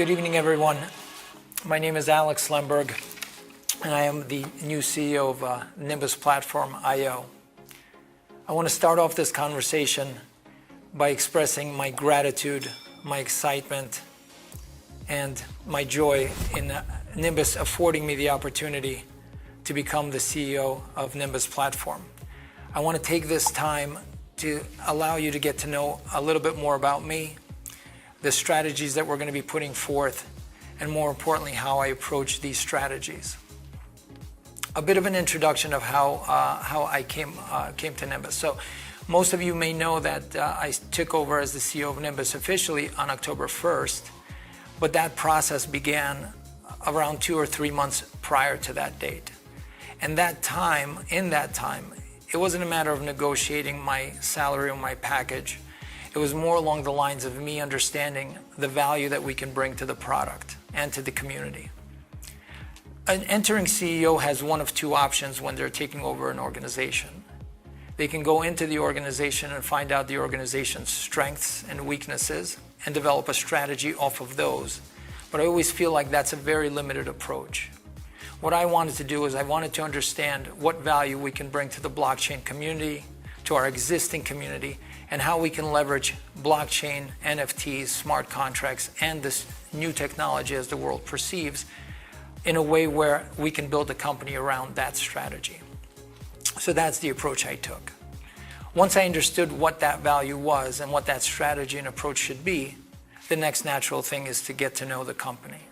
Good evening, everyone. My name is Lemberg, and I am the new CEO of Nimbus Platform IO. I want to start off this conversation by expressing my gratitude, my excitement, and my joy in Nimbus affording me the opportunity to become the CEO of Nimbus Platform. I want to take this time to allow you to get to know a little bit more about me, the strategies that we're going to be putting forth, and more importantly, how I approach these strategies. A bit of an introduction of how I came to Nimbus. So most of you may know that I took over as the CEO of Nimbus officially on October 1st, but that process began around 2 or 3 months prior to that date. And in that time, it wasn't a matter of negotiating my salary or my package. It was more along the lines of me understanding the value that we can bring to the product and to the community. An entering CEO has one of two options when they're taking over an organization. They can go into the organization and find out the organization's strengths and weaknesses and develop a strategy off of those. But I always feel like that's a very limited approach. What I wanted to do is I wanted to understand what value we can bring to the blockchain community, to our existing community, and how we can leverage blockchain, NFTs, smart contracts, and this new technology as the world perceives in a way where we can build a company around that strategy. So that's the approach I took. Once I understood what that value was and what that strategy and approach should be, the next natural thing is to get to know the company.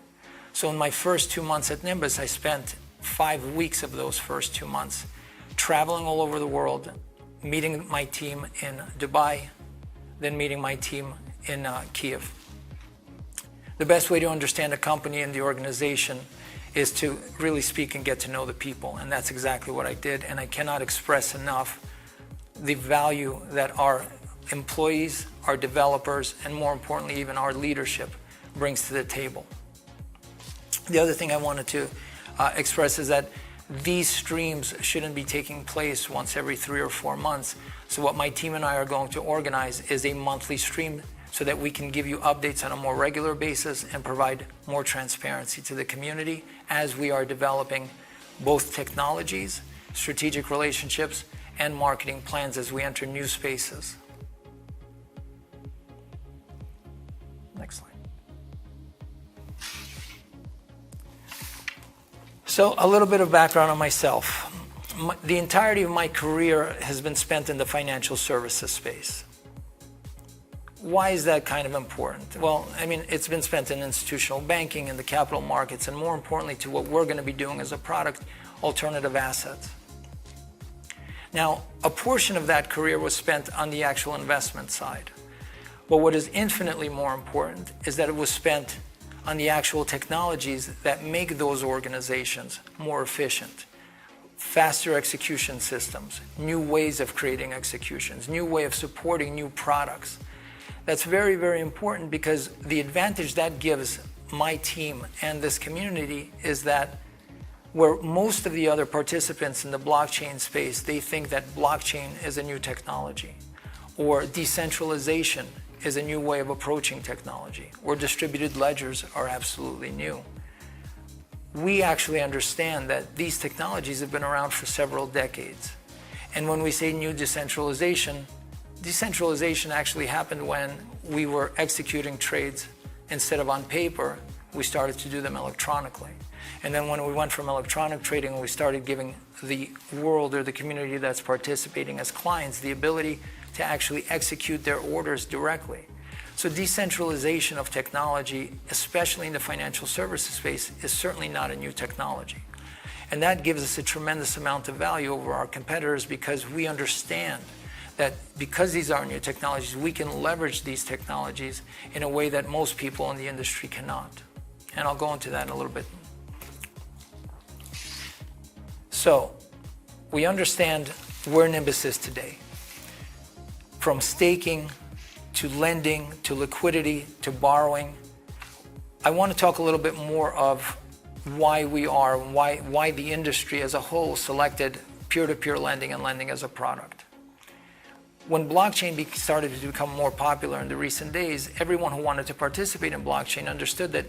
So in my first 2 months at Nimbus, I spent 5 weeks of those first 2 months traveling all over the world, meeting my team in Dubai, then meeting my team in Kiev. The best way to understand a company and the organization is to really speak and get to know the people, and that's exactly what I did, and I cannot express enough the value that our employees, our developers, and more importantly even our leadership brings to the table. The other thing I wanted to express is that these streams shouldn't be taking place once every 3 or 4 months. So what my team and I are going to organize is a monthly stream so that we can give you updates on a more regular basis and provide more transparency to the community as we are developing both technologies, strategic relationships, and marketing plans as we enter new spaces. Next slide. So a little bit of background on myself. The entirety of my career has been spent in the financial services space. Why is that kind of important? Well, I mean, it's been spent in institutional banking, in the capital markets, and more importantly to what we're going to be doing as a product, alternative assets. Now, a portion of that career was spent on the actual investment side. But what is infinitely more important is that it was spent on the actual technologies that make those organizations more efficient. Faster execution systems, new ways of creating executions, new way of supporting new products. That's very, very important because the advantage that gives my team and this community is that where most of the other participants in the blockchain space, they think that blockchain is a new technology, or decentralization is a new way of approaching technology, or distributed ledgers are absolutely new. We actually understand that these technologies have been around for several decades. And when we say new decentralization, decentralization actually happened when we were executing trades instead of on paper, we started to do them electronically. And then when we went from electronic trading and we started giving the world or the community that's participating as clients the ability to actually execute their orders directly. So decentralization of technology, especially in the financial services space, is certainly not a new technology. And that gives us a tremendous amount of value over our competitors because we understand that because these are new technologies, we can leverage these technologies in a way that most people in the industry cannot. And I'll go into that in a little bit. So we understand where Nimbus is today. From staking to lending to liquidity to borrowing. I want to talk a little bit more of why we are, why the industry as a whole selected peer-to-peer lending and lending as a product. When blockchain started to become more popular in the recent days, everyone who wanted to participate in blockchain understood that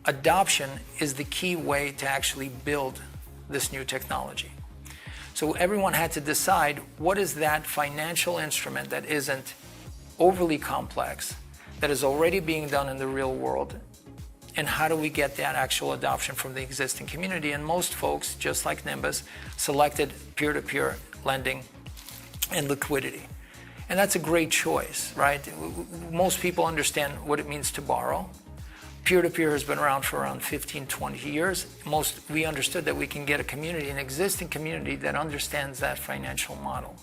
adoption is the key way to actually build this new technology. So everyone had to decide, what is that financial instrument that isn't overly complex, that is already being done in the real world, and how do we get that actual adoption from the existing community? And most folks, just like Nimbus, selected peer-to-peer lending and liquidity. And that's a great choice, right? Most people understand what it means to borrow. Peer-to-peer has been around for around 15, 20 years. We understood that we can get a community, an existing community that understands that financial model.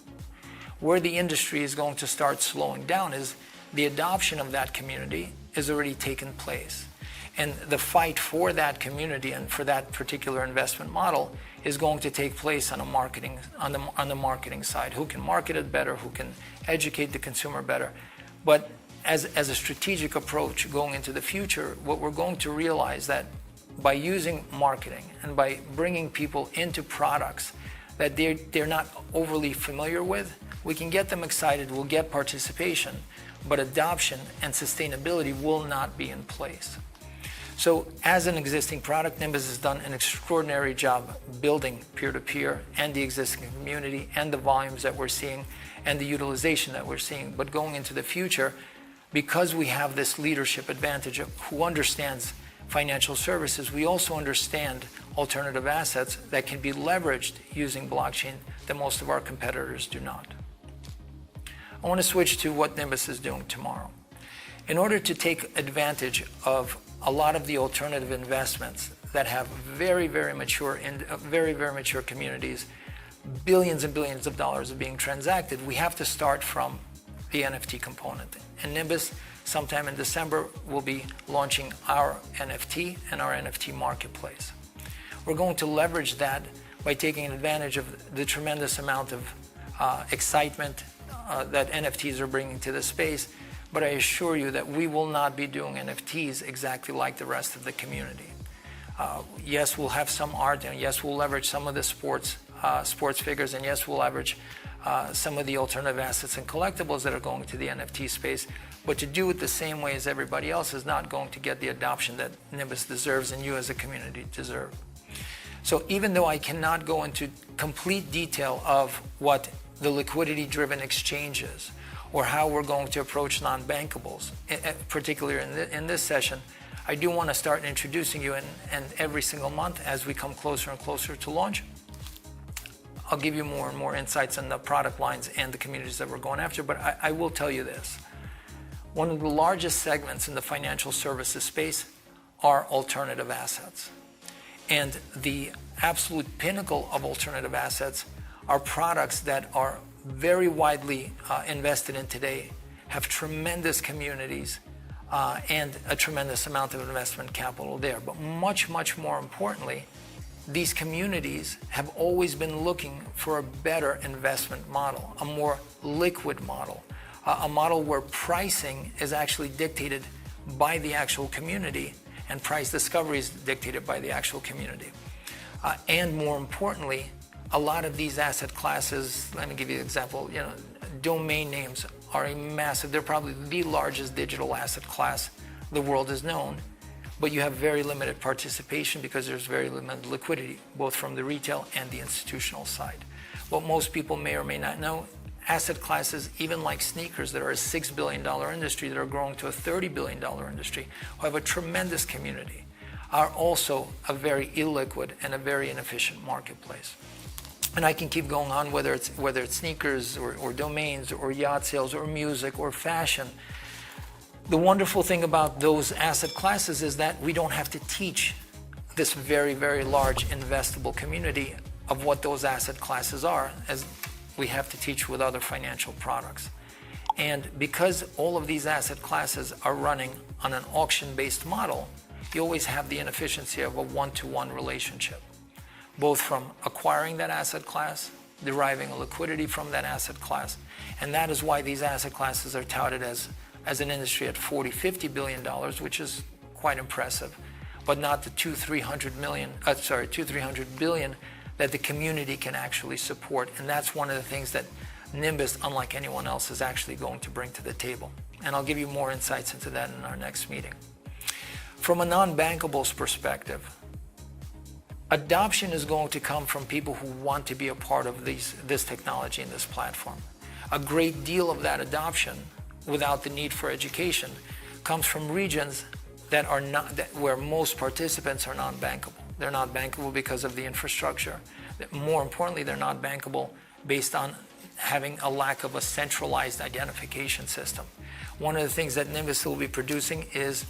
Where the industry is going to start slowing down is the adoption of that community has already taken place. And the fight for that community and for that particular investment model is going to take place on the marketing side. Who can market it better? Who can educate the consumer better? But as a strategic approach going into the future, what we're going to realize that by using marketing and by bringing people into products that they're not overly familiar with, we can get them excited, we'll get participation, but adoption and sustainability will not be in place. So as an existing product, Nimbus has done an extraordinary job building peer-to-peer and the existing community and the volumes that we're seeing and the utilization that we're seeing. But going into the future, because we have this leadership advantage of who understands financial services, we also understand alternative assets that can be leveraged using blockchain that most of our competitors do not. I want to switch to what Nimbus is doing tomorrow. In order to take advantage of a lot of the alternative investments that have very, very mature communities, billions and billions of dollars are being transacted, we have to start from the NFT component. And Nimbus, sometime in December, will be launching our NFT and our NFT marketplace. We're going to leverage that by taking advantage of the tremendous amount of excitement that NFTs are bringing to the space. But I assure you that we will not be doing NFTs exactly like the rest of the community. Yes, we'll have some art, and yes, we'll leverage some of the sports figures, and yes, we'll leverage some of the alternative assets and collectibles that are going to the NFT space. But to do it the same way as everybody else is not going to get the adoption that Nimbus deserves and you as a community deserve. So even though I cannot go into complete detail of what the liquidity-driven exchange is, or how we're going to approach non-bankables, particularly in this session, I do want to start introducing you, and every single month as we come closer and closer to launch, I'll give you more and more insights on the product lines and the communities that we're going after. But I will tell you this. One of the largest segments in the financial services space are alternative assets. And the absolute pinnacle of alternative assets are products that are very widely invested in today, have tremendous communities and a tremendous amount of investment capital there. But much, much more importantly, these communities have always been looking for a better investment model, a more liquid model, a model where pricing is actually dictated by the actual community and price discovery is dictated by the actual community. And more importantly, a lot of these asset classes, let me give you an example, domain names are a massive, they're probably the largest digital asset class the world has known, but you have very limited participation because there's very limited liquidity, both from the retail and the institutional side. What most people may or may not know, asset classes, even like sneakers that are a $6 billion industry that are growing to a $30 billion industry, who have a tremendous community, are also a very illiquid and a very inefficient marketplace. And I can keep going on, whether it's sneakers or domains or yacht sales or music or fashion. The wonderful thing about those asset classes is that we don't have to teach this very, very large investable community of what those asset classes are, as we have to teach with other financial products. And because all of these asset classes are running on an auction-based model, you always have the inefficiency of a one-to-one relationship, both from acquiring that asset class, deriving a liquidity from that asset class. And that is why these asset classes are touted as an industry at $40–50 billion, which is quite impressive, but not the $200–300 billion that the community can actually support. And that's one of the things that Nimbus, unlike anyone else, is actually going to bring to the table. And I'll give you more insights into that in our next meeting. From a non-bankables perspective, adoption is going to come from people who want to be a part of this technology and this platform. A great deal of that adoption, without the need for education, comes from regions that are not, where most participants are non-bankable. They're not bankable because of the infrastructure. More importantly, they're not bankable based on having a lack of a centralized identification system. One of the things that Nimbus will be producing is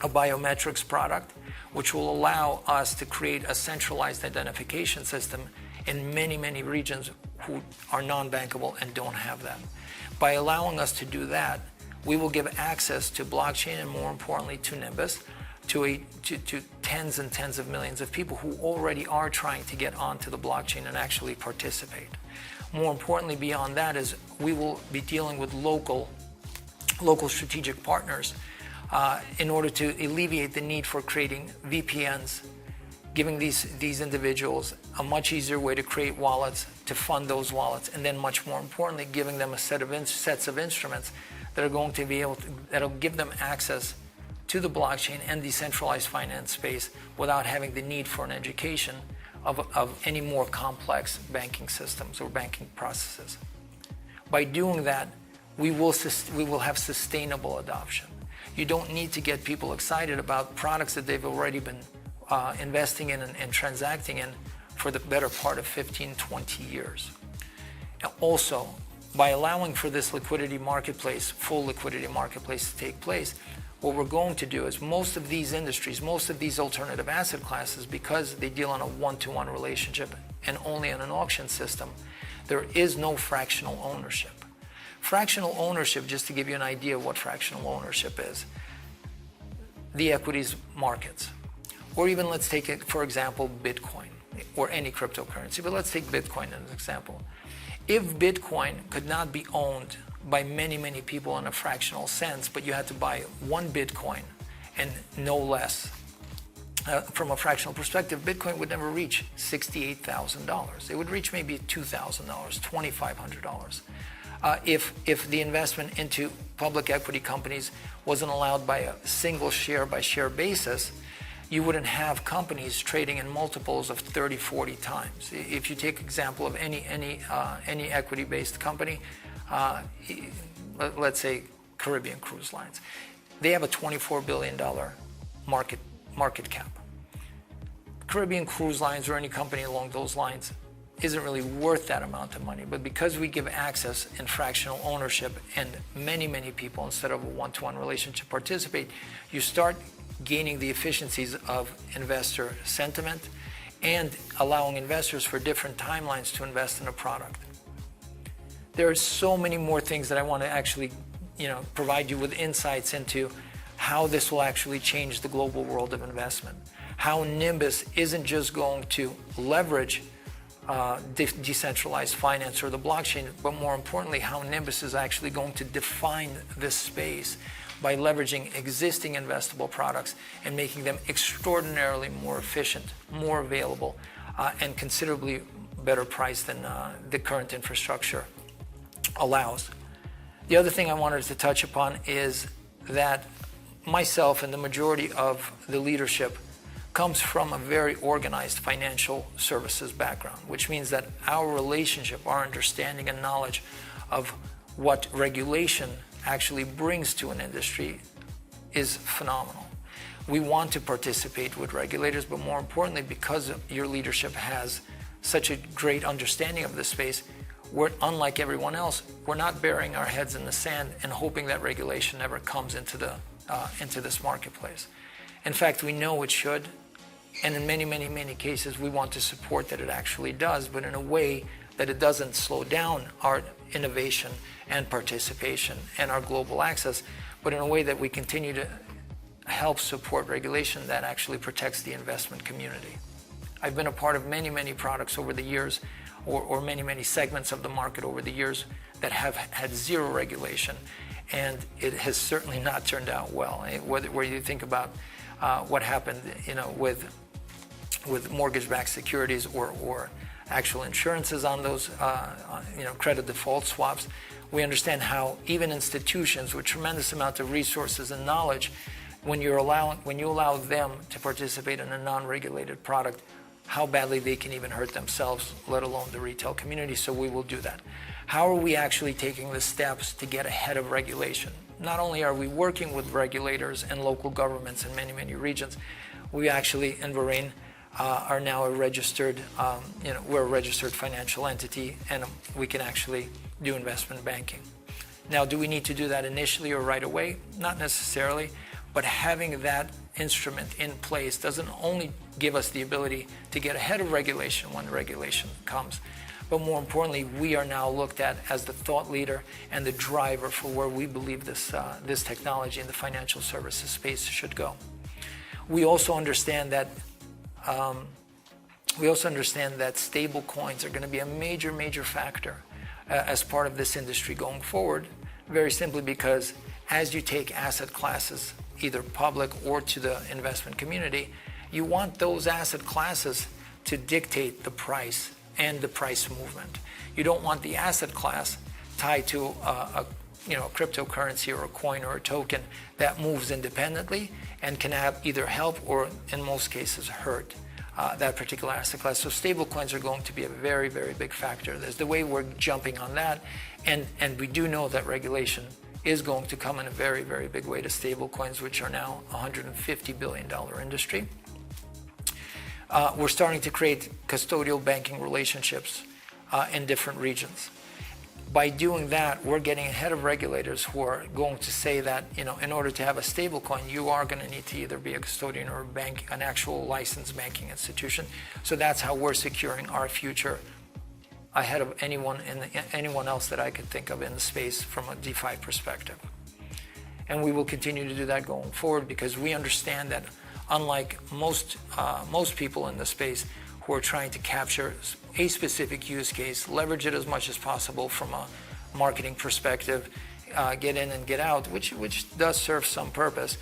a biometrics product, which will allow us to create a centralized identification system in many, many regions who are non-bankable and don't have that. By allowing us to do that, we will give access to blockchain and, more importantly, to Nimbus, to tens and tens of millions of people who already are trying to get onto the blockchain and actually participate. More importantly, beyond that, is we will be dealing with local strategic partners in order to alleviate the need for creating VPNs, giving these individuals a much easier way to create wallets, to fund those wallets, and then, much more importantly, giving them a sets of instruments that are going to be able to, that'll give them access to the blockchain and decentralized finance space without having the need for an education of any more complex banking systems or banking processes. By doing that, we will have sustainable adoption. You don't need to get people excited about products that they've already been investing in and transacting in for the better part of 15, 20 years. Now, also, by allowing for this liquidity marketplace, full liquidity marketplace to take place, what we're going to do is most of these industries, most of these alternative asset classes, because they deal on a one-to-one relationship and only on an auction system, there is no fractional ownership. Fractional ownership, just to give you an idea of what fractional ownership is, the equities markets, or even let's take it, for example, Bitcoin or any cryptocurrency, but let's take Bitcoin as an example. If Bitcoin could not be owned by many, many people in a fractional sense, but you had to buy one Bitcoin and no less, from a fractional perspective, Bitcoin would never reach $68,000. It would reach maybe $2,000, $2,500. If the investment into public equity companies wasn't allowed by a single share by share basis, you wouldn't have companies trading in multiples of 30, 40 times. If you take example of any equity-based company, let's say Caribbean Cruise Lines, they have a $24 billion market cap. Caribbean Cruise Lines or any company along those lines isn't really worth that amount of money, but because we give access and fractional ownership and many, many people instead of a one-to-one relationship participate, you start gaining the efficiencies of investor sentiment and allowing investors for different timelines to invest in a product. There are so many more things that I want to actually, provide you with insights into how this will actually change the global world of investment. How Nimbus isn't just going to leverage decentralized finance or the blockchain, but more importantly, how Nimbus is actually going to define this space by leveraging existing investable products and making them extraordinarily more efficient, more available, and considerably better priced than the current infrastructure allows. The other thing I wanted to touch upon is that myself and the majority of the leadership comes from a very organized financial services background, which means that our relationship, our understanding and knowledge of what regulation actually brings to an industry is phenomenal. We want to participate with regulators, but more importantly, because your leadership has such a great understanding of this space, we're, unlike everyone else, we're not burying our heads in the sand and hoping that regulation never comes into this marketplace. In fact, we know it should, and in many, many, many cases, we want to support that it actually does, but in a way that it doesn't slow down our innovation and participation and our global access, but in a way that we continue to help support regulation that actually protects the investment community. I've been a part of many, many products over the years, or many, many segments of the market over the years that have had zero regulation, and it has certainly not turned out well. Whether you think about what happened, with mortgage-backed securities or actual insurances on those credit default swaps. We understand how even institutions with tremendous amount of resources and knowledge, when you allow them to participate in a non-regulated product, how badly they can even hurt themselves, let alone the retail community. So we will do that. How are we actually taking the steps to get ahead of regulation? Not only are we working with regulators and local governments in many, many regions, we actually, in Bahrain, are now a registered, we're a registered financial entity, and we can actually do investment banking. Now, do we need to do that initially or right away? Not necessarily, but having that instrument in place doesn't only give us the ability to get ahead of regulation when regulation comes, but more importantly, we are now looked at as the thought leader and the driver for where we believe this technology in the financial services space should go. We also understand that stable coins are going to be a major, major factor as part of this industry going forward, very simply because as you take asset classes, either public or to the investment community, you want those asset classes to dictate the price and the price movement. You don't want the asset class tied to a cryptocurrency or a coin or a token that moves independently and can have either help or, in most cases, hurt that particular asset class. So stable coins are going to be a very, very big factor. There's the way we're jumping on that, and we do know that regulation is going to come in a very, very big way to stable coins, which are now a $150 billion industry. We're starting to create custodial banking relationships in different regions. By doing that, we're getting ahead of regulators who are going to say that, in order to have a stable coin, you are going to need to either be a custodian or a bank, an actual licensed banking institution. So that's how we're securing our future ahead of anyone else that I could think of in the space from a DeFi perspective. And we will continue to do that going forward, because we understand that unlike most people in the space who are trying to capture a specific use case, leverage it as much as possible from a marketing perspective, get in and get out, which does serve some purpose.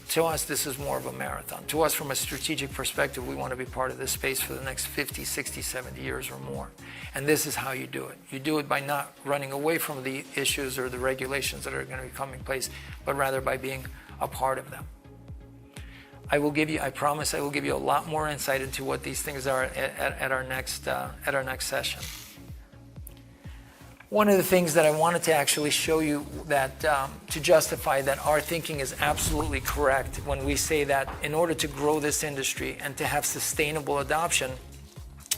To us, this is more of a marathon. To us, from a strategic perspective, we want to be part of this space for the next 50, 60, 70 years or more. And this is how you do it. You do it by not running away from the issues or the regulations that are going to be coming in place, but rather by being a part of them. I promise I will give you a lot more insight into what these things are at our next session. One of the things that I wanted to actually show you that to justify that our thinking is absolutely correct when we say that in order to grow this industry and to have sustainable adoption,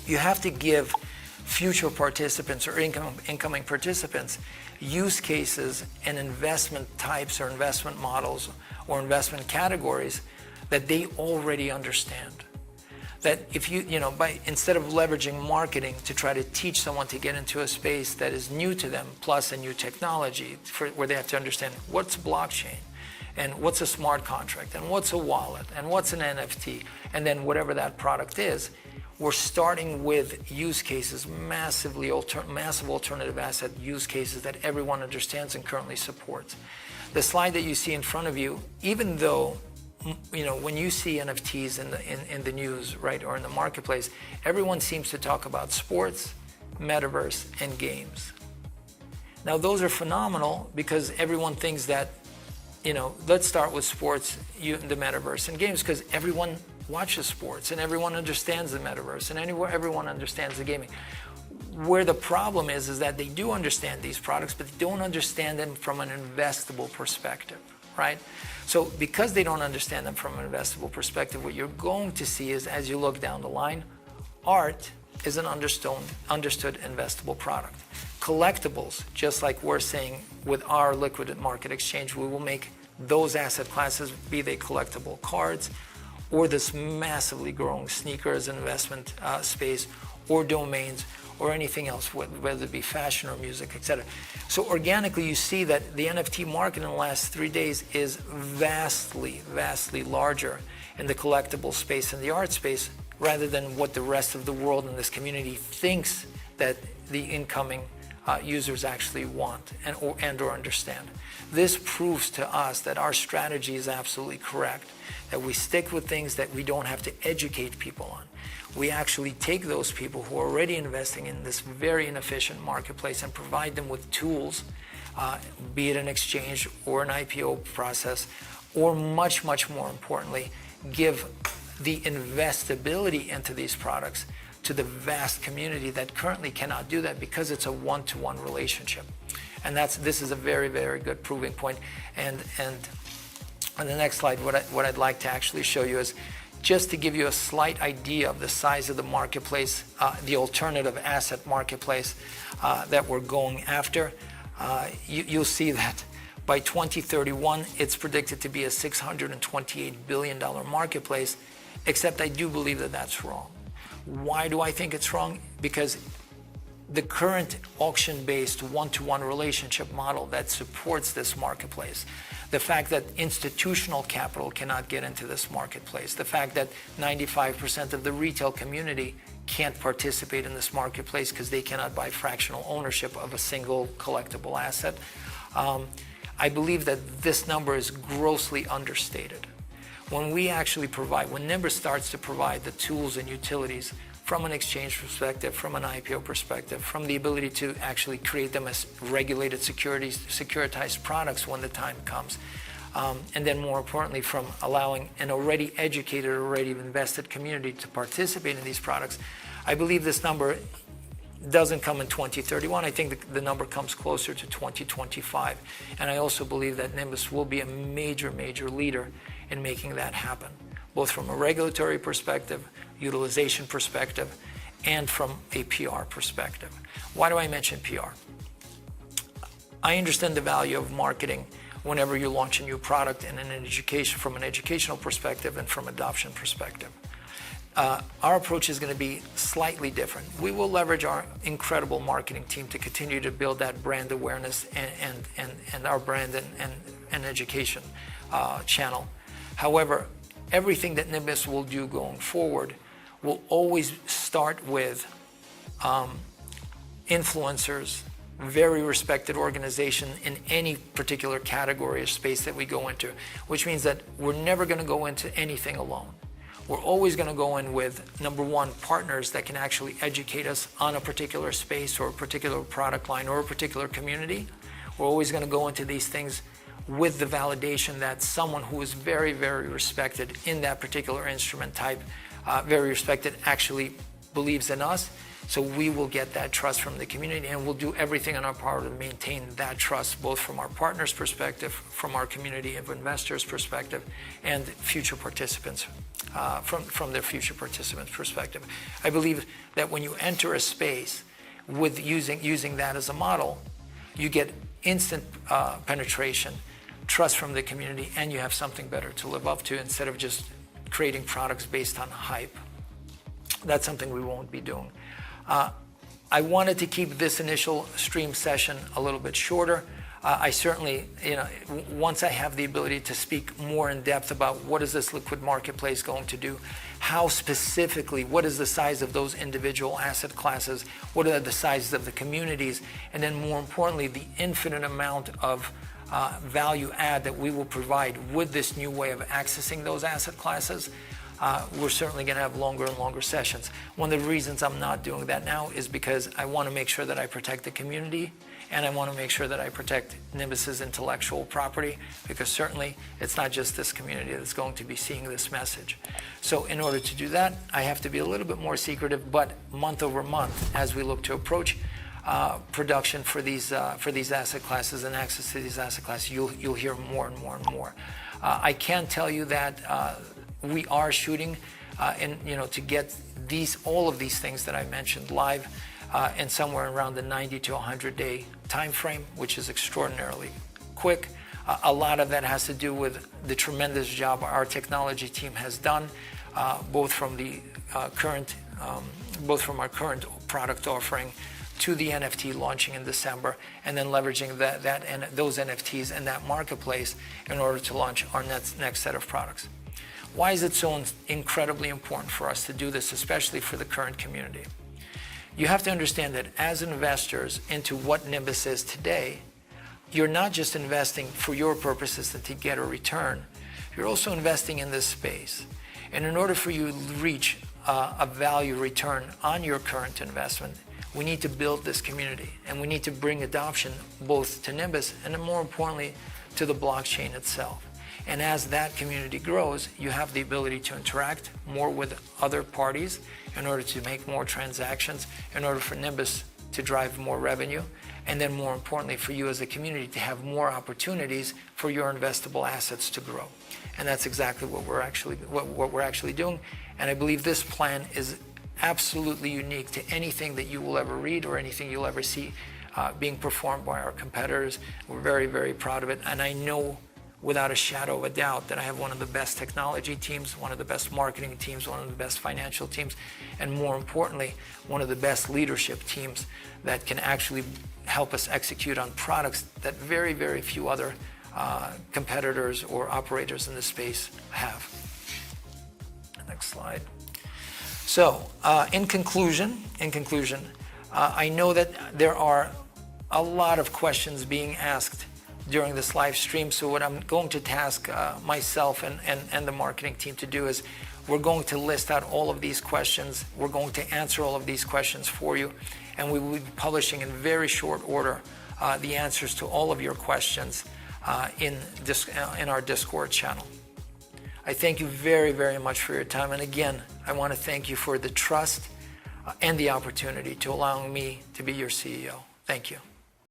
you have to give future participants or incoming participants use cases and investment types or investment models or investment categories that they already understand. That if instead of leveraging marketing to try to teach someone to get into a space that is new to them, plus a new technology where they have to understand what's blockchain and what's a smart contract and what's a wallet and what's an NFT, and then whatever that product is, we're starting with use cases, massive alternative asset use cases that everyone understands and currently supports. The slide that you see in front of you, even though when you see NFTs in the news, right, or in the marketplace, everyone seems to talk about sports, metaverse, and games. Now, those are phenomenal because everyone thinks that, let's start with sports, the metaverse, and games, because everyone watches sports and everyone understands the metaverse and everyone understands the gaming. Where the problem is that they do understand these products, but they don't understand them from an investable perspective, right? So because they don't understand them from an investable perspective, what you're going to see is, as you look down the line, art is an understood investable product. Collectibles, just like we're saying with our liquid market exchange, we will make those asset classes, be they collectible cards, or this massively growing sneakers investment space, or domains, or anything else, whether it be fashion or music, etc. So organically, you see that the NFT market in the last 3 days is vastly, vastly larger in the collectible space and the art space, rather than what the rest of the world in this community thinks that the incoming users actually want and or understand. This proves to us that our strategy is absolutely correct, that we stick with things that we don't have to educate people on. We actually take those people who are already investing in this very inefficient marketplace and provide them with tools, be it an exchange or an IPO process, or much, much more importantly, give the investability into these products to the vast community that currently cannot do that because it's a one-to-one relationship. And this is a very, very good proving point. And on the next slide, what I'd like to actually show you is just to give you a slight idea of the size of the marketplace, the alternative asset marketplace that we're going after. You'll see that by 2031, it's predicted to be a $628 billion marketplace, except I do believe that that's wrong. Why do I think it's wrong? Because the current auction-based one-to-one relationship model that supports this marketplace, the fact that institutional capital cannot get into this marketplace, the fact that 95% of the retail community can't participate in this marketplace because they cannot buy fractional ownership of a single collectible asset. I believe that this number is grossly understated. When we actually provide, when Nimbus starts to provide the tools and utilities from an exchange perspective, from an IPO perspective, from the ability to actually create them as regulated securities, securitized products when the time comes, and then more importantly, from allowing an already educated, already invested community to participate in these products, I believe this number doesn't come in 2031. I think the number comes closer to 2025. And I also believe that Nimbus will be a major, major leader in making that happen, both from a regulatory perspective, utilization perspective, and from a PR perspective. Why do I mention PR? I understand the value of marketing whenever you launch a new product in an education, from an educational perspective and from adoption perspective. Our approach is going to be slightly different. We will leverage our incredible marketing team to continue to build that brand awareness and our brand and education channel. However, everything that Nimbus will do going forward will always start with influencers, very respected organization in any particular category or space that we go into, which means that we're never going to go into anything alone. We're always going to go in with, number one, partners that can actually educate us on a particular space or a particular product line or a particular community. We're always going to go into these things with the validation that someone who is very, very respected in that particular instrument type, very respected, actually believes in us. So we will get that trust from the community, and we'll do everything on our part to maintain that trust, both from our partners' perspective, from our community of investors' perspective, and future participants, from their future participants' perspective. I believe that when you enter a space with using that as a model, you get instant penetration, trust from the community, and you have something better to live up to instead of just creating products based on hype. That's something we won't be doing. I wanted to keep this initial stream session a little bit shorter. I certainly, once I have the ability to speak more in depth about what is this liquid marketplace going to do, how specifically, what is the size of those individual asset classes, what are the sizes of the communities, and then more importantly, the infinite amount of value add that we will provide with this new way of accessing those asset classes, we're certainly going to have longer and longer sessions. One of the reasons I'm not doing that now is because I want to make sure that I protect the community, and I want to make sure that I protect Nimbus's intellectual property, because certainly it's not just this community that's going to be seeing this message. So in order to do that, I have to be a little bit more secretive, but month over month, as we look to approach production for these asset classes and access to these asset classes, you'll hear more and more and more. I can tell you that we are shooting to get all of these things that I mentioned live in somewhere around the 90 to 100 day time frame, which is extraordinarily quick. A lot of that has to do with the tremendous job our technology team has done, both from our current product offering to the NFT launching in December, and then leveraging those NFTs and that marketplace in order to launch our next set of products. Why is it so incredibly important for us to do this, especially for the current community? You have to understand that as investors into what Nimbus is today, you're not just investing for your purposes to get a return, you're also investing in this space. And in order for you to reach a value return on your current investment, we need to build this community, and we need to bring adoption both to Nimbus and more importantly to the blockchain itself. And as that community grows, you have the ability to interact more with other parties in order to make more transactions, in order for Nimbus to drive more revenue, and then more importantly for you as a community to have more opportunities for your investable assets to grow. And that's exactly what we're actually doing. And I believe this plan is absolutely unique to anything that you will ever read or anything you'll ever see being performed by our competitors. We're very, very proud of it. And I know without a shadow of a doubt that I have one of the best technology teams, one of the best marketing teams, one of the best financial teams, and more importantly, one of the best leadership teams that can actually help us execute on products that very, very few other competitors or operators in the space have. Next slide. So, in conclusion, I know that there are a lot of questions being asked during this live stream. So what I'm going to task myself and the marketing team to do is we're going to list out all of these questions. We're going to answer all of these questions for you. And we will be publishing in very short order the answers to all of your questions in our Discord channel. I thank you very, very much for your time. And again, I want to thank you for the trust and the opportunity to allowing me to be your CEO. Thank you.